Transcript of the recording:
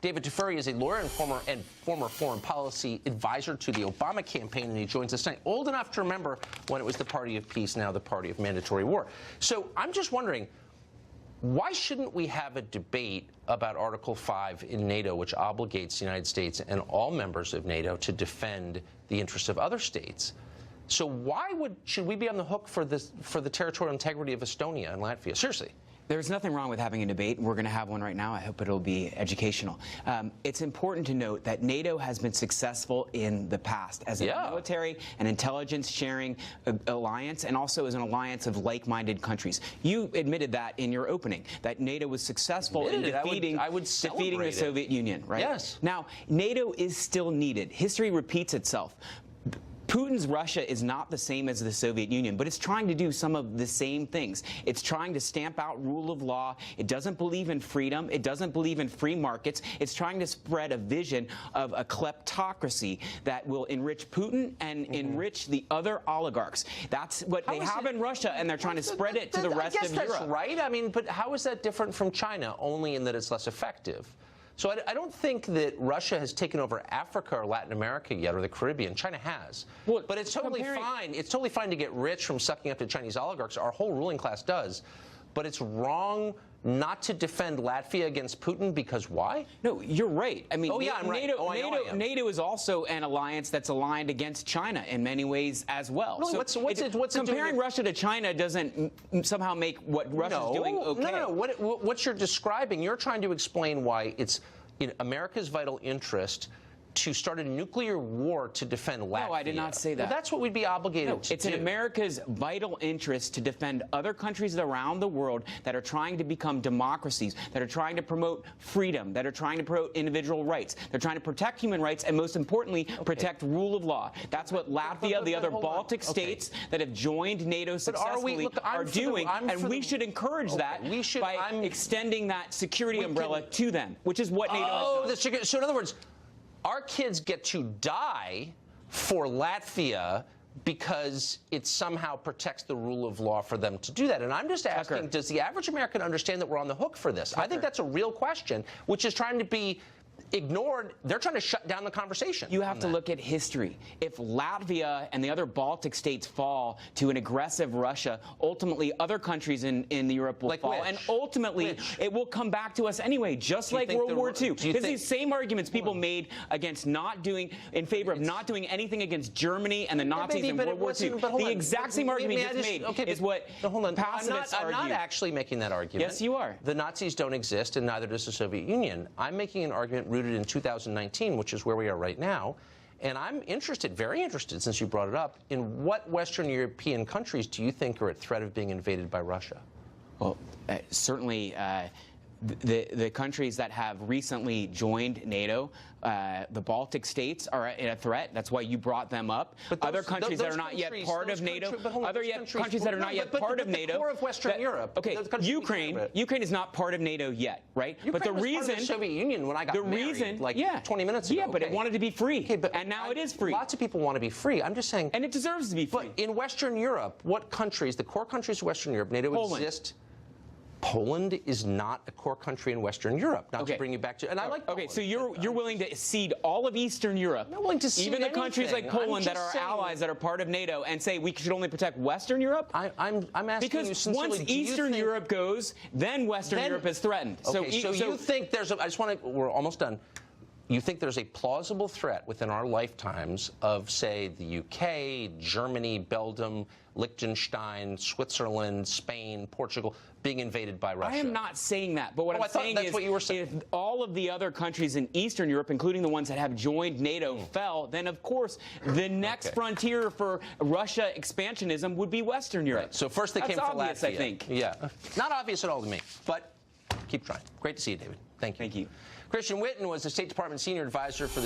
David Teferi is a lawyer and former foreign policy advisor to the Obama campaign, and he joins us tonight. Old enough to remember when it was the party of peace, now the party of mandatory war. So I'm just wondering, why shouldn't we have a debate about Article 5 in NATO, which obligates the United States and all members of NATO to defend the interests of other states? So why should we be on the hook for the territorial integrity of Estonia and Latvia? Seriously. There's nothing wrong with having a debate. We're going to have one right now. I hope it'll be educational. It's important to note that NATO has been successful in the past as a military and intelligence sharing alliance, and also as an alliance of like-minded countries. You admitted that in your opening, that NATO was successful in defeating the Soviet Union, right? Yes. Now, NATO is still needed. History repeats itself. Putin's Russia is not the same as the Soviet Union, but it's trying to do some of the same things. It's trying to stamp out rule of law. It doesn't believe in freedom. It doesn't believe in free markets. It's trying to spread a vision of a kleptocracy that will enrich Putin and enrich the other oligarchs. That's what they have in Russia, and they're trying to spread it to the rest of Europe. That's right. I mean, but how is that different from China, only in that it's less effective? So I don't think that Russia has taken over Africa or Latin America yet, or the Caribbean. China has. Well, but it's totally fine. It's totally fine to get rich from sucking up to Chinese oligarchs. Our whole ruling class does. But it's wrong not to defend Latvia against Putin, because why? No, you're right. I mean, I'm right. NATO is also an alliance that's aligned against China in many ways as well. Really? So what's comparing Russia to China doesn't somehow make what Russia's doing okay. No. What you're describing, you're trying to explain why it's in America's vital interest to start a nuclear war to defend Latvia. No, I did not say that. Well, that's what we'd be obligated to do. It's in America's vital interest to defend other countries around the world that are trying to become democracies, that are trying to promote freedom, that are trying to promote individual rights. They're trying to protect human rights and, most importantly, protect rule of law. That's what Latvia, the other Baltic states that have joined NATO successfully are doing, and we should encourage that by extending that security umbrella to them, which is what NATO has done. So in other words, our kids get to die for Latvia because it somehow protects the rule of law for them to do that. And I'm just asking, does the average American understand that we're on the hook for this? I think that's a real question, which is trying to be ignored. They're trying to shut down the conversation. You have to look at history. If Latvia and the other Baltic states fall to an aggressive Russia, ultimately other countries in Europe will fall. And ultimately, it will come back to us anyway, just like World War II. It's these same arguments people made against in favor of not doing anything against Germany and the Nazis in World War II. The exact same argument you just made is what pacifists argue. I'm not actually making that argument. Yes, you are. The Nazis don't exist, and neither does the Soviet Union. I'm making an argument rooted in 2019, which is where we are right now. And I'm interested, very interested, since you brought it up, in what Western European countries do you think are at threat of being invaded by Russia? Well, certainly the countries that have recently joined NATO, the Baltic states are a threat. That's why you brought them up. Other countries that are not yet part of NATO, countries that are not yet part of NATO. The core of Western Europe. Okay, Ukraine is not part of NATO yet, right? But the reason, was part of the Soviet Union when I got married, like 20 minutes ago. Yeah, but it wanted to be free, and now it is free. Lots of people want to be free. I'm just saying, and it deserves to be free. But in Western Europe, what countries, the core countries of Western Europe, NATO exist? Poland is not a core country in Western Europe. Not to bring you back to, and I like Poland. Okay, so you're willing to cede all of Eastern Europe, I'm not willing to cede even the countries like Poland that are allies that are part of NATO, and say we should only protect Western Europe? I'm asking you sincerely, once Eastern Europe goes, then Western Europe is threatened. Okay, so you think there's I just want to, we're almost done. You think there's a plausible threat within our lifetimes of, say, the UK, Germany, Belgium, Liechtenstein, Switzerland, Spain, Portugal, being invaded by Russia? I am not saying that, but what I'm saying is if all of the other countries in Eastern Europe, including the ones that have joined NATO, fell, then of course the next frontier for Russia expansionism would be Western Europe. Right. So first they came for obvious, Latvia. I think. Yeah. Not obvious at all to me, but keep trying. Great to see you, David. Thank you. Thank you. Christian Whitten was the State Department senior advisor for the